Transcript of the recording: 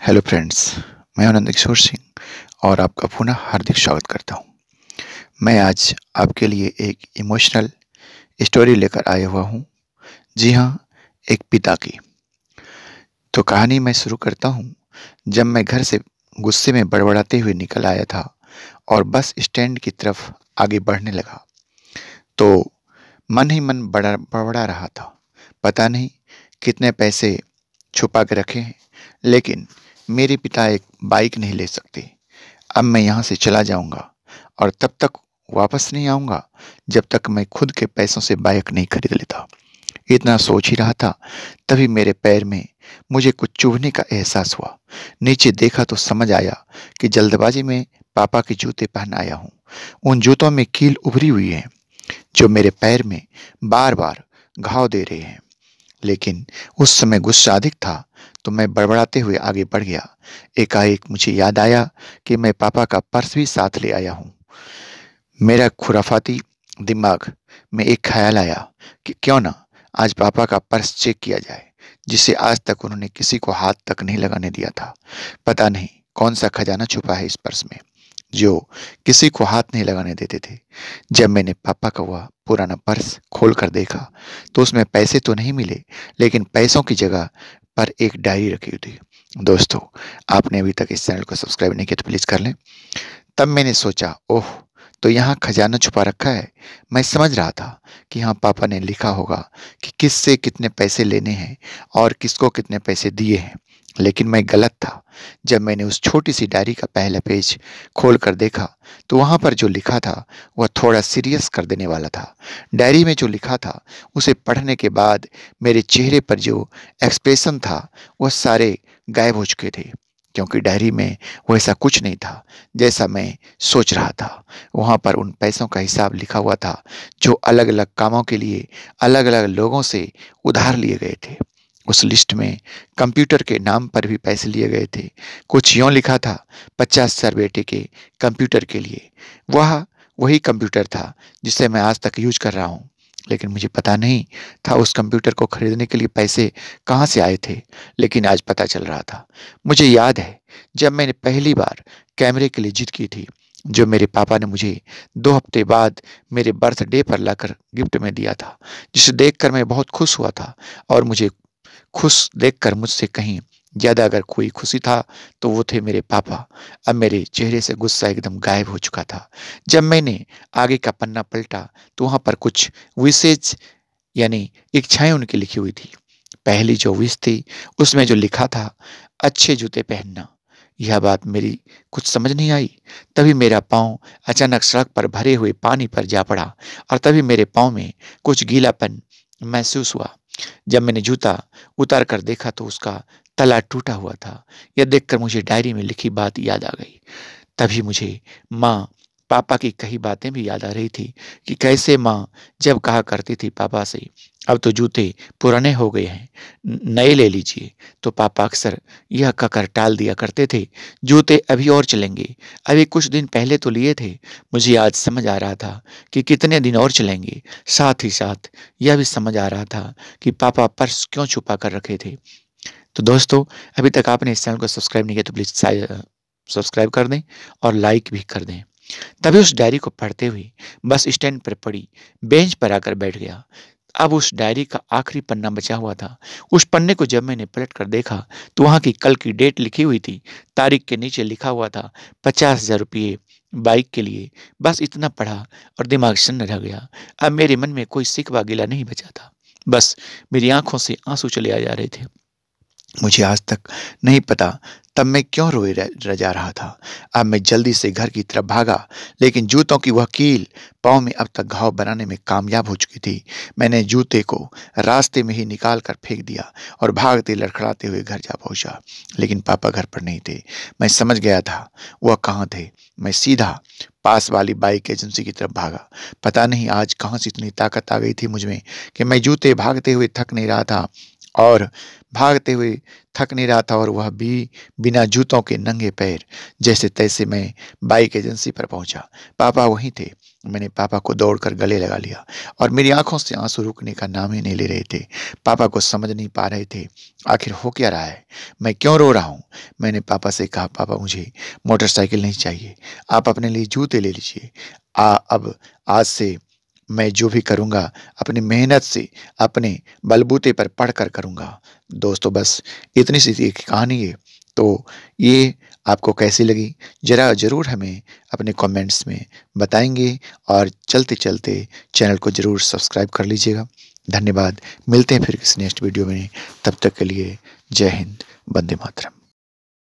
Hello friends, मैं आनंद किशोर सिंह और आपका पुनः हार्दिक स्वागत करता हूँ। मैं आज आपके लिए एक इमोशनल स्टोरी लेकर आया हुआ हूँ। जी हाँ, एक पिता की। तो कहानी मैं शुरू करता हूँ। जब मैं घर से गुस्से में बड़बड़ाते हुए निकल आया था और बस स्टैंड की तरफ आगे बढ़ने लगा, तो मन ही मन बड़बड़ा रहा था। पता नहीं कितने पैसे छुपा के रखे हैं, लेकिन मेरे पिता एक बाइक नहीं ले सकते। अब मैं यहाँ से चला जाऊँगा और तब तक वापस नहीं आऊँगा जब तक मैं खुद के पैसों से बाइक नहीं खरीद लेता। इतना सोच ही रहा था, तभी मेरे पैर में मुझे कुछ चुभने का एहसास हुआ। नीचे देखा तो समझ आया कि जल्दबाजी में पापा के जूते पहन आया हूँ। उन जूतों में कील उभरी हुई है, जो मेरे पैर में बार-बार घाव दे रहे हैं। लेकिन उस समय गुस्सा अधिक था, तो मैं बड़बड़ाते हुए आगे बढ़ गया। एकाएक मुझे याद आया कि मैं पापा का पर्स भी साथ ले आया हूँ। मेरा खुराफाती दिमाग में एक ख्याल आया कि क्यों ना आज पापा का पर्स चेक किया जाए, जिसे आज तक उन्होंने किसी को हाथ तक नहीं लगाने दिया था। पता नहीं कौन सा खजाना छुपा है इस पर्स में, जो किसी को हाथ नहीं लगाने देते थे। जब मैंने पापा का वह पुराना पर्स खोल कर देखा, तो उसमें पैसे तो नहीं मिले, लेकिन पैसों की जगह पर एक डायरी रखी हुई थी। दोस्तों, आपने अभी तक इस चैनल को सब्सक्राइब नहीं किया तो प्लीज़ कर लें। तब मैंने सोचा, ओह! तो यहाँ खजाना छुपा रखा है। मैं समझ रहा था कि हाँ, पापा ने लिखा होगा कि किससे कितने पैसे लेने हैं और किसको कितने पैसे दिए हैं। लेकिन मैं गलत था। जब मैंने उस छोटी-सी डायरी का पहला पेज खोल कर देखा, तो वहाँ पर जो लिखा था, वह थोड़ा सीरियस कर देने वाला था। डायरी में जो लिखा था, उसे पढ़ने के बाद मेरे चेहरे पर जो एक्सप्रेशन था, वह सारे गायब हो चुके थे, क्योंकि डायरी में वैसा कुछ नहीं था जैसा मैं सोच रहा था। वहाँ पर उन पैसों का हिसाब लिखा हुआ था, जो अलग-अलग कामों के लिए अलग-अलग लोगों से उधार लिए गए थे। उस लिस्ट में कंप्यूटर के नाम पर भी पैसे लिए गए थे। कुछ यूँ लिखा था, 50,000 बेटे के कंप्यूटर के लिए। वह वही कंप्यूटर था जिसे मैं आज तक यूज़ कर रहा हूँ। लेकिन मुझे पता नहीं था उस कंप्यूटर को खरीदने के लिए पैसे कहाँ से आए थे, लेकिन आज पता चल रहा था। मुझे याद है, जब मैंने पहली बार कैमरे के लिए जिद की थी, जो मेरे पापा ने मुझे 2 हफ्ते बाद मेरे बर्थडे पर लाकर गिफ्ट में दिया था, जिसे देखकर मैं बहुत खुश हुआ था। और मुझे खुश देखकर मुझसे कहीं ज़्यादा अगर कोई खुशी था, तो वो थे मेरे पापा। अब मेरे चेहरे से गुस्सा एकदम गायब हो चुका था। जब मैंने आगे का पन्ना पलटा, तो वहाँ पर कुछ विशेष यानी इच्छाएँ उनकी लिखी हुई थी। पहली जो विश थी, उसमें जो लिखा था, अच्छे जूते पहनना। यह बात मेरी कुछ समझ नहीं आई। तभी मेरा पाँव अचानक सड़क पर भरे हुए पानी पर जा पड़ा और तभी मेरे पाँव में कुछ गीलापन महसूस हुआ। जब मैंने जूता उतार कर देखा, तो उसका तला टूटा हुआ था। यह देखकर मुझे डायरी में लिखी बात याद आ गई। तभी मुझे माँ, पापा की कही बातें भी याद आ रही थी कि कैसे माँ जब कहा करती थी पापा से, अब तो जूते पुराने हो गए हैं, नए ले लीजिए। तो पापा अक्सर यह कहकर टाल दिया करते थे, जूते अभी और चलेंगे, अभी कुछ दिन पहले तो लिए थे। मुझे आज समझ आ रहा था कि कितने दिन और चलेंगे। साथ ही साथ यह भी समझ आ रहा था कि पापा पर्स क्यों छुपा कर रखे थे। तो दोस्तों, अभी तक आपने इस चैनल को सब्सक्राइब नहीं किया तो प्लीज़ सब्सक्राइब कर दें और लाइक भी कर दें। तभी उस डायरी को पढ़ते हुए बस स्टैंड पर पड़ी बेंच पर आकर बैठ गया। अब उस डायरी का आखिरी पन्ना बचा हुआ था। उस पन्ने को जब मैंने पलट कर देखा, तो वहाँ की कल की डेट लिखी हुई थी। तारीख के नीचे लिखा हुआ था 50,000 रुपये बाइक के लिए। बस इतना पढ़ा और दिमाग सन्न रह गया। अब मेरे मन में कोई शिकवा गिला नहीं बचा था। बस मेरी आँखों से आँसू चले आ जा रहे थे। मुझे आज तक नहीं पता तब मैं क्यों रोए रजा रहा था। अब मैं जल्दी से घर की तरफ भागा, लेकिन जूतों की वह कील पाँव में अब तक घाव बनाने में कामयाब हो चुकी थी। मैंने जूते को रास्ते में ही निकाल कर फेंक दिया और भागते लड़खड़ाते हुए घर जा पहुंचा। लेकिन पापा घर पर नहीं थे। मैं समझ गया था वह कहाँ थे। मैं सीधा पास वाली बाइक एजेंसी की तरफ भागा। पता नहीं आज कहाँ से इतनी ताकत आ गई थी मुझ में कि मैं जूते भागते हुए थक नहीं रहा था और भागते हुए थक नहीं रहा था, और वह भी बिना जूतों के नंगे पैर। जैसे तैसे मैं बाइक एजेंसी पर पहुंचा। पापा वहीं थे। मैंने पापा को दौड़कर गले लगा लिया और मेरी आंखों से आंसू रुकने का नाम ही नहीं ले रहे थे। पापा को समझ नहीं पा रहे थे आखिर हो क्या रहा है, मैं क्यों रो रहा हूँ। मैंने पापा से कहा, पापा मुझे मोटरसाइकिल नहीं चाहिए, आप अपने लिए जूते ले लीजिए। अब आज से मैं जो भी करूँगा अपनी मेहनत से, अपने बलबूते पर पढ़कर करूँगा। दोस्तों बस इतनी सी एक कहानी है। तो ये आपको कैसी लगी ज़रूर हमें अपने कमेंट्स में बताएंगे और चलते-चलते चैनल को ज़रूर सब्सक्राइब कर लीजिएगा। धन्यवाद। मिलते हैं फिर किसी नेक्स्ट वीडियो में। तब तक के लिए जय हिंद, वंदे मातरम।